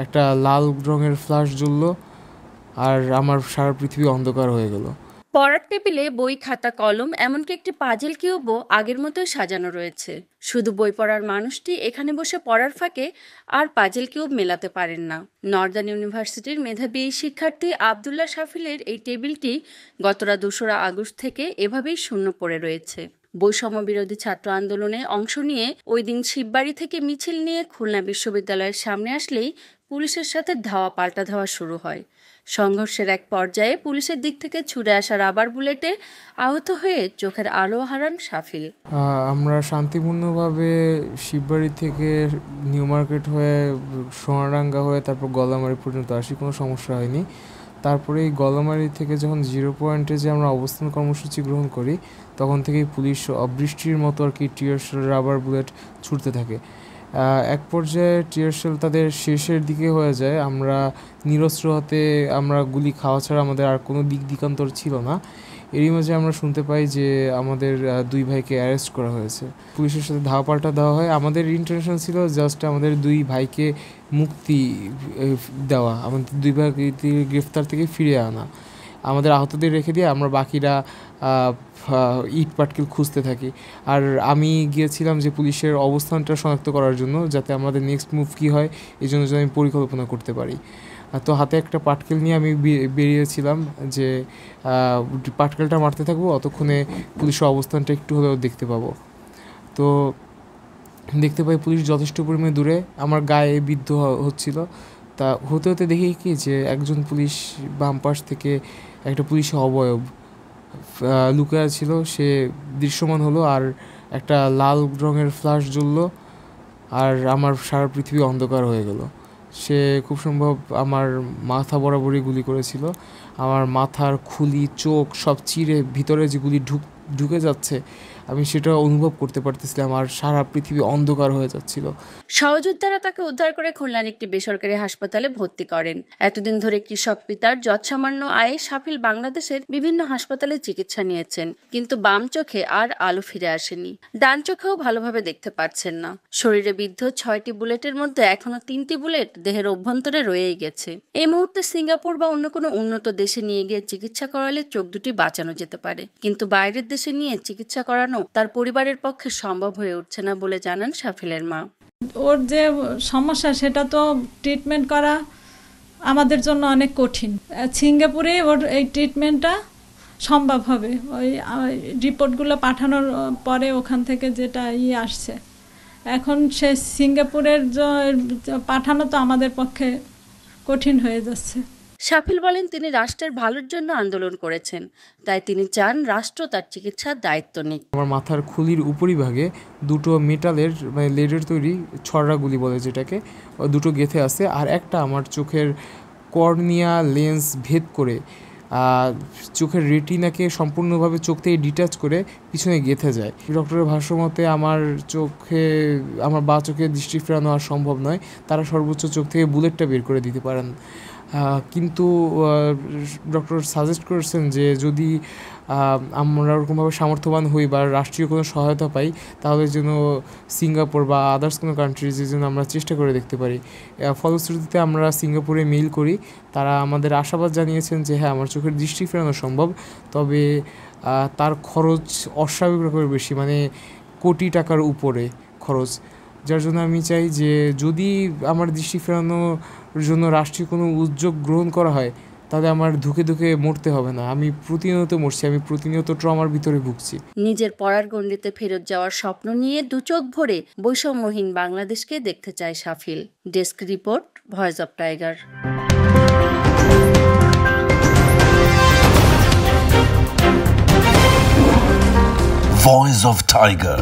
একটা লাল রঙের ফ্ল্যাশ জ্বললো আর আমার সারা পৃথিবী অন্ধকার হয়ে গেল। পড়ার টেবিলে বই, খাতা, কলম, এমনকি একটি পাজেল কিউবও আগের মতোই সাজানো রয়েছে। শুধু বই পড়ার মানুষটি এখানে বসে পড়ার ফাঁকে আর পাজেল কিউব মেলাতে পারেন না। নর্দার্ন ইউনিভার্সিটির মেধাবী এই শিক্ষার্থী আবদুল্লাহ শাফিলের এই টেবিলটি গতরা ২রা আগস্ট থেকে এভাবেই শূন্য পড়ে রয়েছে। বৈষম্য বিরোধী ছাত্র আন্দোলনে অংশ নিয়ে ওই দিন শিববাড়ি থেকে মিছিল নিয়ে খুলনা বিশ্ববিদ্যালয়ের সামনে আসলেই পুলিশের সাথে ধাওয়া পাল্টা ধাওয়া শুরু হয়। সংঘর্ষের এক পর্যায়ে পুলিশের দিক থেকে ছুড়ে আসা রাবার বুলেটে আহত হয়ে চোখের আলো হারান শাফিল। আমরা শান্তিপূর্ণভাবে শিববাড়ি থেকে নিউ মার্কেট হয়ে সোনাডাঙ্গা হয়ে তারপর গলামারি পর্যন্ত আসি, কোনো সমস্যা হয়নি। তারপরে এই গলামারি থেকে যখন 0 পয়েন্টে যে আমরা অবস্থান কর্মসূচি গ্রহণ করি, তখন থেকেই পুলিশ বৃষ্টির মতো আর কি টিয়ার শেল, রাবার বুলেট ছুটতে থাকে। এক পর্যায়ে টিয়ার শেল তাদের শেষের দিকে হয়ে যায়। আমরা নিরস্ত্র হাতে আমরা গুলি খাওয়া ছাড়া আমাদের আর কোনো দিকান্তর ছিল না। এরই মাঝে আমরা শুনতে পাই যে আমাদের 2 ভাইকে অ্যারেস্ট করা হয়েছে। পুলিশের সাথে ধাওয়া পাল্টা দেওয়া হয়। আমাদের ইন্টেনশন ছিল জাস্ট আমাদের 2 ভাইকে মুক্তি দেওয়া, আমাদের 2 ভাইকে গ্রেফতার থেকে ফিরিয়ে আনা, আমাদের আহতদের রেখে দিয়ে আমরা বাকিরা ইট পাটকেল খুঁজতে থাকি। আর আমি গিয়েছিলাম যে পুলিশের অবস্থানটা শনাক্ত করার জন্য, যাতে আমাদের নেক্সট মুভ কী হয় এই জন্য যেন আমি পরিকল্পনা করতে পারি। তো হাতে একটা পাটকেল নিয়ে আমি বেরিয়েছিলাম যে পাটকেলটা মারতে থাকবো, অতক্ষণে পুলিশের অবস্থানটা একটু হলেও দেখতে পাবো। তো দেখতে পাই পুলিশ যথেষ্ট পরিমাণে দূরে আমার গায়ে বিদ্ধ হচ্ছিল। তা হতে হতে দেখি কি যে একজন পুলিশ বাম পাশ থেকে একটা পুলিশের অবয়ব লুকিয়ে ছিল, সে দৃশ্যমান হলো আর একটা লাল রঙের ফ্ল্যাশ জ্বললো আর আমার সারা পৃথিবী অন্ধকার হয়ে গেল। সে খুব সম্ভব আমার মাথা বরাবরই গুলি করেছিল। আমার মাথার খুলি, চোখ সব চিরে ভিতরে যে গুলি ঢুকে যাচ্ছে আমি সেটা অনুভব করতে পারতেছিলাম, আর সারা পৃথিবী অন্ধকার হয়ে যাচ্ছিল। সহযোদ্ধারা তাকে উদ্ধার করে খুলনার একটি বেসরকারি হাসপাতালে ভর্তি করেন। এতদিন ধরে কৃষক পিতার যৎসামান্য আয়ে শাফিল বাংলাদেশের বিভিন্ন হাসপাতালে চিকিৎসা নিয়েছেন, কিন্তু বাম চোখে আর আলো ফিরে আসেনি। ডান চোখেও ভালোভাবে দেখতে পাচ্ছেন না। শরীরে বিদ্ধ 6টি বুলেটের মধ্যে এখনো 3টি বুলেট দেহের অভ্যন্তরে রয়েই গেছে। এই মুহূর্তে সিঙ্গাপুর বা অন্য কোনো উন্নত দেশে নিয়ে গিয়ে চিকিৎসা করালে চোখ দুটি বাঁচানো যেতে পারে, কিন্তু বাইরের দেশে নিয়ে চিকিৎসা করানো তার পরিবারের পক্ষে সম্ভব হয়ে উঠছে না বলে জানান শাফিলের মা। ওর যে সমস্যা সেটা তো ট্রিটমেন্ট করা আমাদের জন্য অনেক কঠিন। সিঙ্গাপুরে ওর এই ট্রিটমেন্টটা সম্ভব হবে। ওই রিপোর্টগুলো পাঠানোর পরে ওখান থেকে যেটা আসছে, এখন সে সিঙ্গাপুরের পাঠানো তো আমাদের পক্ষে কঠিন হয়ে যাচ্ছে। শাফিল বলেন তিনি রাষ্ট্রের ভালোর জন্য আন্দোলন করেছেন, তাই তিনি চান রাষ্ট্র তার চিকিৎসার দায়িত্ব নিক। আমার মাথার খুলির উপরিভাগে 2টো মেটালের মানে লেডের তৈরি ছড়া গুলি বলে যেটাকে, 2টো গেঁথে আছে, আর একটা আমার চোখের কর্নিয়া লেন্স ভেদ করে চোখের রেটিনাকে সম্পূর্ণভাবে চোখ থেকে ডিটাচ করে পিছনে গেঁথে যায়। ডক্টরের ভাষ্যমতে আমার বা চোখে দৃষ্টি ফেরানো আর সম্ভব নয়, তারা সর্বোচ্চ চোখ থেকে বুলেটটা বের করে দিতে পারেন। কিন্তু ডক্টর সাজেস্ট করেছেন যে যদি আমরা ওরকমভাবে সামর্থ্যবান হই বা রাষ্ট্রীয় কোনো সহায়তা পাই, তাহলে যেন সিঙ্গাপুর বা আদার্স কোনো কান্ট্রিজের জন্য আমরা চেষ্টা করে দেখতে পারি। ফলশ্রুতিতে আমরা সিঙ্গাপুরে মেইল করি, তারা আমাদের আশাবাদ জানিয়েছেন যে হ্যাঁ আমার চোখের দৃষ্টি ফেরানো সম্ভব, তবে তার খরচ অস্বাভাবিক রকমের বেশি, মানে কোটি টাকার উপরে খরচ। যার জন্য আমি চাই যে যদি আমার দৃষ্টি ফেরানোর জন্য রাষ্ট্রীয় কোনো উদ্যোগ গ্রহণ করা হয়, তাহলে আমার ধুকে ধুকে মরতে হবে না। আমি প্রতিনিয়ত মরছি, আমি প্রতিনিয়ত ট্রমার ভিতরে ভুগছি। নিজের পড়ার গণ্ডিতে ফেরত যাওয়ার স্বপ্ন নিয়ে 2 চোখ ভরে বৈষম্যহীন বাংলাদেশকে দেখতে চায় Shafil. Desk report, voice of tiger. Voice of Tiger.